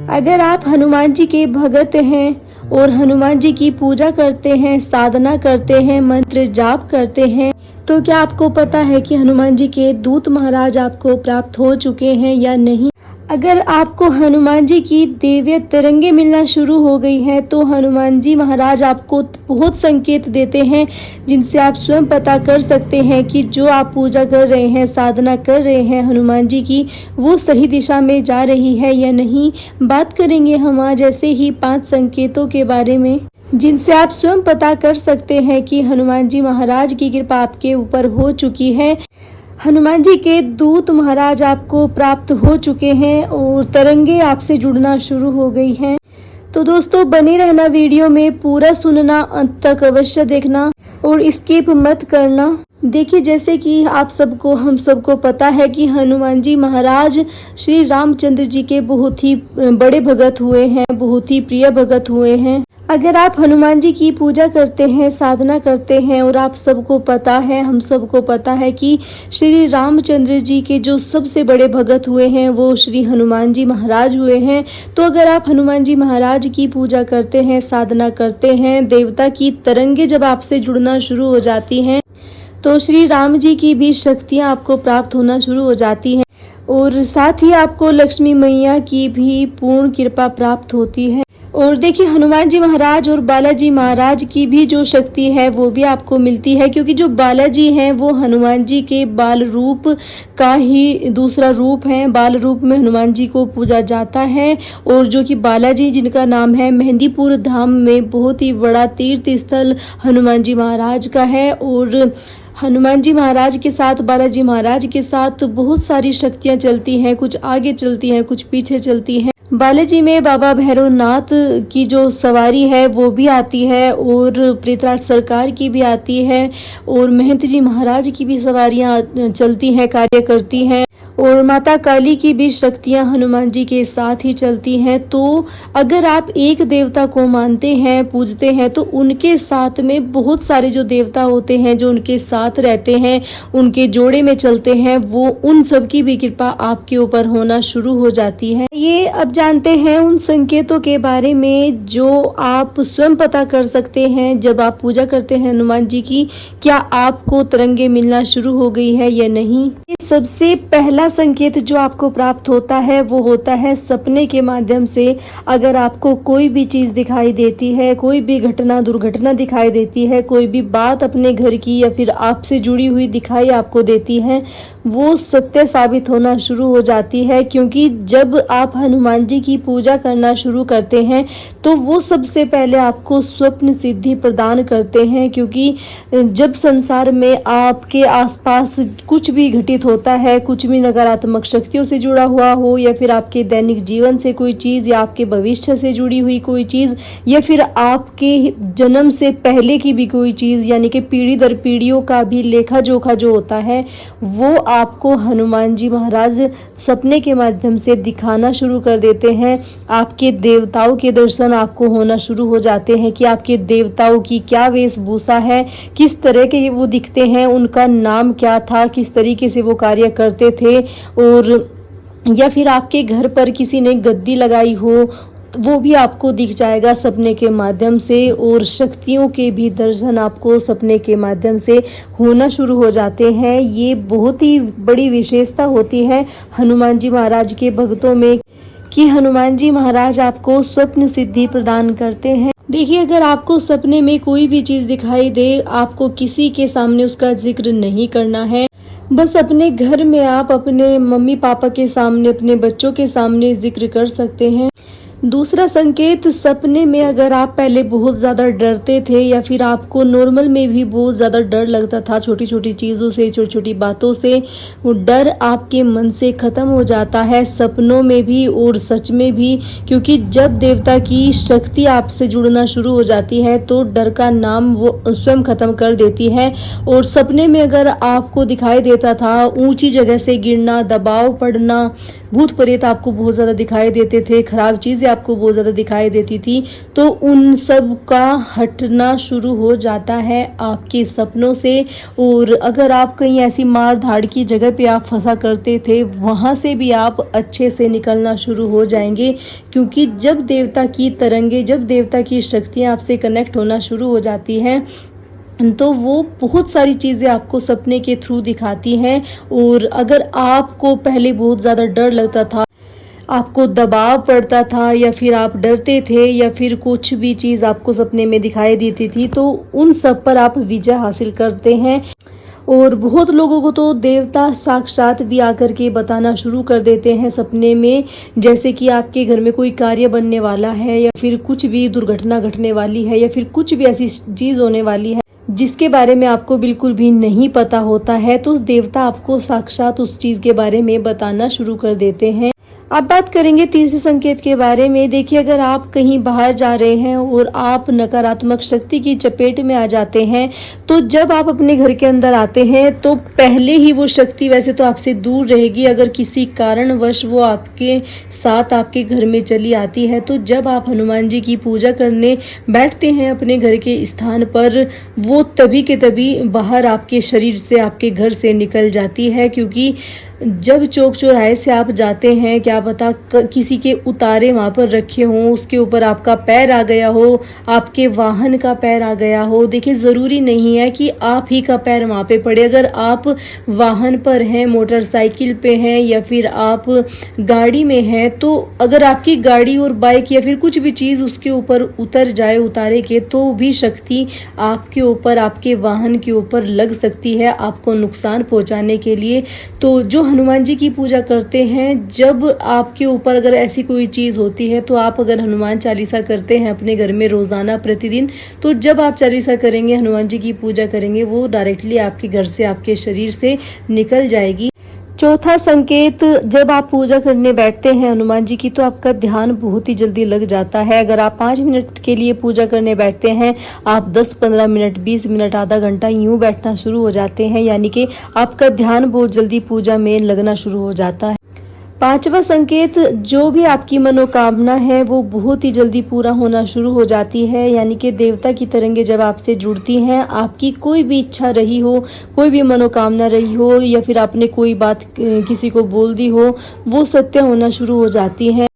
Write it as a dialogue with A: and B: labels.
A: अगर आप हनुमान जी के भगत हैं और हनुमान जी की पूजा करते हैं, साधना करते हैं, मंत्र जाप करते हैं, तो क्या आपको पता है कि हनुमान जी के दूत महाराज आपको प्राप्त हो चुके हैं या नहीं? अगर आपको हनुमान जी की दिव्य तरंगे मिलना शुरू हो गई हैं, तो हनुमान जी महाराज आपको बहुत संकेत देते हैं, जिनसे आप स्वयं पता कर सकते हैं कि जो आप पूजा कर रहे हैं, साधना कर रहे हैं हनुमान जी की, वो सही दिशा में जा रही है या नहीं। बात करेंगे हम आज ऐसे ही 5 संकेतों के बारे में, जिनसे आप स्वयं पता कर सकते हैं कि हनुमान जी महाराज की कृपा आपके ऊपर हो चुकी है। हनुमान जी के दूत महाराज आपको प्राप्त हो चुके हैं और तरंगे आपसे जुड़ना शुरू हो गई हैं। तो दोस्तों, बने रहना, वीडियो में पूरा सुनना, अंत तक अवश्य देखना और स्किप मत करना। देखिए, जैसे कि आप सबको, हम सबको पता है कि हनुमान जी महाराज श्री रामचंद्र जी के बहुत ही बड़े भगत हुए हैं, बहुत ही प्रिय भगत हुए हैं। अगर आप हनुमान जी की पूजा करते हैं, साधना करते हैं और आप सबको पता है, हम सबको पता है कि श्री रामचंद्र जी के जो सबसे बड़े भगत हुए हैं वो श्री हनुमान जी महाराज हुए हैं। तो अगर आप हनुमान जी महाराज की पूजा करते हैं, साधना करते हैं, देवता की तरंगे जब आपसे जुड़ना शुरू हो जाती हैं, तो श्री राम जी की भी शक्तियाँ आपको प्राप्त होना शुरू हो जाती हैं और साथ ही आपको लक्ष्मी मैया की भी पूर्ण कृपा प्राप्त होती है। और देखिए, हनुमान जी महाराज और बालाजी महाराज की भी जो शक्ति है वो भी आपको मिलती है, क्योंकि जो बालाजी हैं वो हनुमान जी के बाल रूप का ही दूसरा रूप है। बाल रूप में हनुमान जी को पूजा जाता है और जो कि बालाजी, जिनका नाम है मेहंदीपुर धाम में बहुत ही बड़ा तीर्थ स्थल हनुमान जी महाराज का है। और हनुमान जी महाराज के साथ, बालाजी महाराज के साथ बहुत सारी शक्तियाँ चलती हैं, कुछ आगे चलती हैं, कुछ पीछे चलती हैं। बालाजी में बाबा भैरवनाथ की जो सवारी है वो भी आती है और पृथ्वीराज सरकार की भी आती है और महंत जी महाराज की भी सवारियाँ चलती हैं, कार्य करती हैं और माता काली की भी शक्तियां हनुमान जी के साथ ही चलती हैं। तो अगर आप एक देवता को मानते हैं, पूजते हैं, तो उनके साथ में बहुत सारे जो देवता होते हैं, जो उनके साथ रहते हैं, उनके जोड़े में चलते हैं, वो उन सब की भी कृपा आपके ऊपर होना शुरू हो जाती है। ये अब जानते हैं उन संकेतों के बारे में जो आप स्वयं पता कर सकते हैं जब आप पूजा करते हैं हनुमान जी की। क्या आपको तरंगे मिलना शुरू हो गई है या नहीं? सबसे पहला संकेत जो आपको प्राप्त होता है वो होता है सपने के माध्यम से। अगर आपको कोई भी चीज दिखाई देती है, कोई भी घटना, दुर्घटना दिखाई देती है, कोई भी बात अपने घर की या फिर आपसे जुड़ी हुई दिखाई आपको देती है, वो सत्य साबित होना शुरू हो जाती है। क्योंकि जब आप हनुमान जी की पूजा करना शुरू करते हैं तो वो सबसे पहले आपको स्वप्न सिद्धि प्रदान करते हैं। क्योंकि जब संसार में आपके आसपास कुछ भी घटित होता है, कुछ भी नकारात्मक शक्तियों से जुड़ा हुआ हो या फिर आपके दैनिक जीवन से कोई चीज़ या आपके भविष्य से जुड़ी हुई कोई चीज़ या फिर आपके जन्म से पहले की भी कोई चीज़, यानी कि पीढ़ी दर पीढ़ियों का भी लेखा जोखा जो होता है, वो आपको हनुमान जी महाराज सपने के माध्यम से दिखाना शुरू कर देते हैं। आपके देवताओं के दर्शन आपको होना शुरू हो जाते हैं कि आपके देवताओं की क्या वेशभूषा है, किस तरह के वो दिखते हैं, उनका नाम क्या था, किस तरीके से वो कार्य करते थे, और या फिर आपके घर पर किसी ने गद्दी लगाई हो वो भी आपको दिख जाएगा सपने के माध्यम से। और शक्तियों के भी दर्शन आपको सपने के माध्यम से होना शुरू हो जाते हैं। ये बहुत ही बड़ी विशेषता होती है हनुमान जी महाराज के भक्तों में कि हनुमान जी महाराज आपको स्वप्न सिद्धि प्रदान करते हैं। देखिए, अगर आपको सपने में कोई भी चीज़ दिखाई दे, आपको किसी के सामने उसका जिक्र नहीं करना है। बस अपने घर में आप अपने मम्मी पापा के सामने, अपने बच्चों के सामने जिक्र कर सकते हैं। दूसरा संकेत, सपने में अगर आप पहले बहुत ज़्यादा डरते थे या फिर आपको नॉर्मल में भी बहुत ज़्यादा डर लगता था, छोटी छोटी चीज़ों से, छोटी छोटी बातों से, वो डर आपके मन से ख़त्म हो जाता है सपनों में भी और सच में भी। क्योंकि जब देवता की शक्ति आपसे जुड़ना शुरू हो जाती है तो डर का नाम वो स्वयं ख़त्म कर देती है। और सपने में अगर आपको दिखाई देता था ऊंची जगह से गिरना, दबाव पड़ना, भूत प्रेत आपको बहुत ज़्यादा दिखाई देते थे, खराब चीज़ें चीज़ें आपको बहुत ज़्यादा दिखाई देती थी, तो उन सब का हटना शुरू हो जाता है आपके सपनों से। और अगर आप कहीं ऐसी मार धाड़ की जगह पे आप फंसा करते थे, वहाँ से भी आप अच्छे से निकलना शुरू हो जाएंगे, क्योंकि जब देवता की तरंगे, जब देवता की शक्तियाँ आपसे कनेक्ट होना शुरू हो जाती हैं, तो वो बहुत सारी चीज़ें आपको सपने के थ्रू दिखाती हैं। और अगर आपको पहले बहुत ज़्यादा डर लगता था, आपको दबाव पड़ता था, या फिर आप डरते थे, या फिर कुछ भी चीज़ आपको सपने में दिखाई देती थी, तो उन सब पर आप विजय हासिल करते हैं। और बहुत लोगों को तो देवता साक्षात भी आकर के बताना शुरू कर देते हैं सपने में, जैसे कि आपके घर में कोई कार्य बनने वाला है, या फिर कुछ भी दुर्घटना घटने वाली है, या फिर कुछ भी ऐसी चीज़ होने वाली है जिसके बारे में आपको बिल्कुल भी नहीं पता होता है, तो देवता आपको साक्षात उस चीज़ के बारे में बताना शुरू कर देते हैं। अब बात करेंगे तीसरे संकेत के बारे में। देखिए, अगर आप कहीं बाहर जा रहे हैं और आप नकारात्मक शक्ति की चपेट में आ जाते हैं, तो जब आप अपने घर के अंदर आते हैं तो पहले ही वो शक्ति वैसे तो आपसे दूर रहेगी। अगर किसी कारणवश वो आपके साथ आपके घर में चली आती है, तो जब आप हनुमान जी की पूजा करने बैठते हैं अपने घर के स्थान पर, वो तभी के तभी बाहर आपके शरीर से, आपके घर से निकल जाती है। क्योंकि जब चौक चौराहे से आप जाते हैं, क्या पता किसी के उतारे वहाँ पर रखे हों, उसके ऊपर आपका पैर आ गया हो, आपके वाहन का पैर आ गया हो। देखिए, ज़रूरी नहीं है कि आप ही का पैर वहाँ पे पड़े। अगर आप वाहन पर हैं, मोटरसाइकिल पे हैं, या फिर आप गाड़ी में हैं, तो अगर आपकी गाड़ी और बाइक या फिर कुछ भी चीज़ उसके ऊपर उतर जाए उतारे के, तो भी शक्ति आपके ऊपर, आपके वाहन के ऊपर लग सकती है आपको नुकसान पहुँचाने के लिए। तो जो हनुमान जी की पूजा करते हैं, जब आपके ऊपर अगर ऐसी कोई चीज़ होती है, तो आप अगर हनुमान चालीसा करते हैं अपने घर में रोज़ाना प्रतिदिन, तो जब आप चालीसा करेंगे, हनुमान जी की पूजा करेंगे, वो डायरेक्टली आपके घर से, आपके शरीर से निकल जाएगी। चौथा संकेत, जब आप पूजा करने बैठते हैं हनुमान जी की, तो आपका ध्यान बहुत ही जल्दी लग जाता है। अगर आप 5 मिनट के लिए पूजा करने बैठते हैं, आप 10-15 मिनट, 20 मिनट, आधा घंटा यूं बैठना शुरू हो जाते हैं, यानी कि आपका ध्यान बहुत जल्दी पूजा में लगना शुरू हो जाता है। पांचवा संकेत, जो भी आपकी मनोकामना है वो बहुत ही जल्दी पूरा होना शुरू हो जाती है, यानी कि देवता की तरंगे जब आपसे जुड़ती हैं, आपकी कोई भी इच्छा रही हो, कोई भी मनोकामना रही हो, या फिर आपने कोई बात किसी को बोल दी हो, वो सत्य होना शुरू हो जाती है।